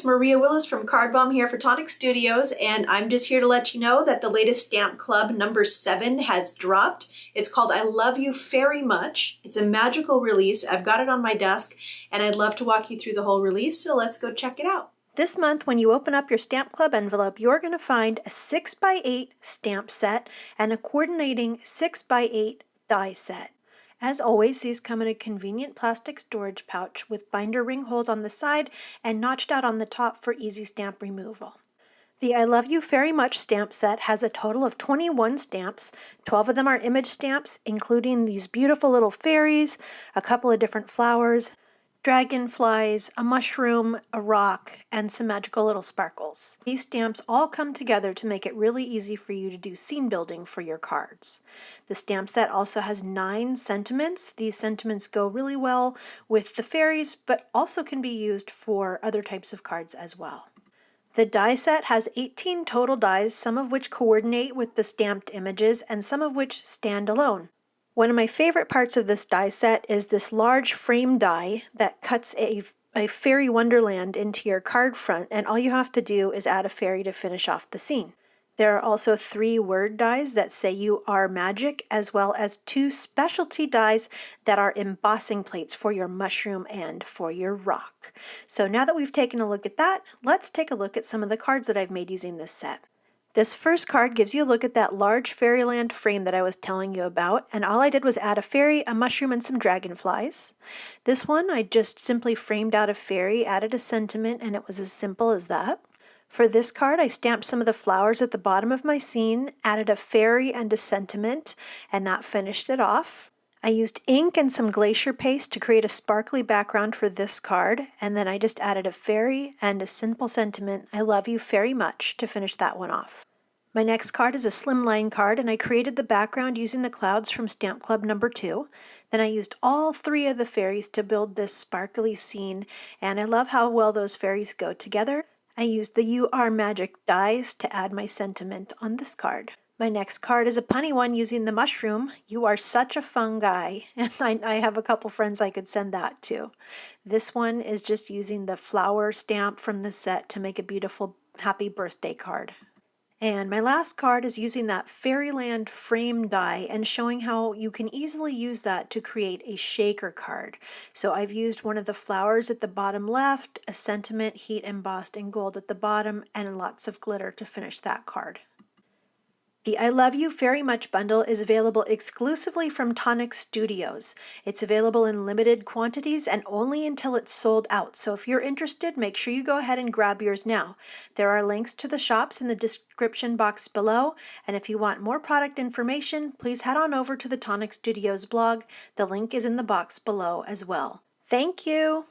it's Maria Willis from Card Bomb here for Tonic Studios, and I'm just here to let you know that the latest Stamp Club number 7 has dropped. It's called I Love You Very Much. It's a magical release. I've got it on my desk, and I'd love to walk you through the whole release, so let's go check it out. This month, when you open up your Stamp Club envelope, you're going to find a 6x8 stamp set and a coordinating 6x8 die set. As always, these come in a convenient plastic storage pouch with binder ring holes on the side and notched out on the top for easy stamp removal. The I Love You Very Much stamp set has a total of 21 stamps. 12 of them are image stamps, including these beautiful little fairies, a couple of different flowers, dragonflies, a mushroom, a rock, and some magical little sparkles. These stamps all come together to make it really easy for you to do scene building for your cards. The stamp set also has 9 sentiments. These sentiments go really well with the fairies, but also can be used for other types of cards as well. The die set has 18 total dies, some of which coordinate with the stamped images and some of which stand alone. One of my favorite parts of this die set is this large frame die that cuts a fairy wonderland into your card front, and all you have to do is add a fairy to finish off the scene. There are also 3 word dies that say you are magic, as well as 2 specialty dies that are embossing plates for your mushroom and for your rock. So now that we've taken a look at that, let's take a look at some of the cards that I've made using this set. This first card gives you a look at that large fairyland frame that I was telling you about, and all I did was add a fairy, a mushroom, and some dragonflies. This one I just simply framed out a fairy, added a sentiment, and it was as simple as that. For this card, I stamped some of the flowers at the bottom of my scene, added a fairy and a sentiment, and that finished it off. I used ink and some glacier paste to create a sparkly background for this card, and then I just added a fairy and a simple sentiment, I love you very much, to finish that one off. My next card is a slimline card, and I created the background using the clouds from Stamp Club number 2. Then I used all 3 of the fairies to build this sparkly scene, and I love how well those fairies go together. I used the You Are Magic dies to add my sentiment on this card. My next card is a punny one using the mushroom. You are such a fun guy. And I have a couple friends I could send that to. This one is just using the flower stamp from the set to make a beautiful happy birthday card. And my last card is using that Fairyland frame die and showing how you can easily use that to create a shaker card. So I've used one of the flowers at the bottom left, a sentiment heat embossed in gold at the bottom, and lots of glitter to finish that card. The I Love You Very Much bundle is available exclusively from Tonic Studios. It's available in limited quantities and only until it's sold out. So if you're interested, make sure you go ahead and grab yours now. There are links to the shops in the description box below. And if you want more product information, please head on over to the Tonic Studios blog. The link is in the box below as well. Thank you!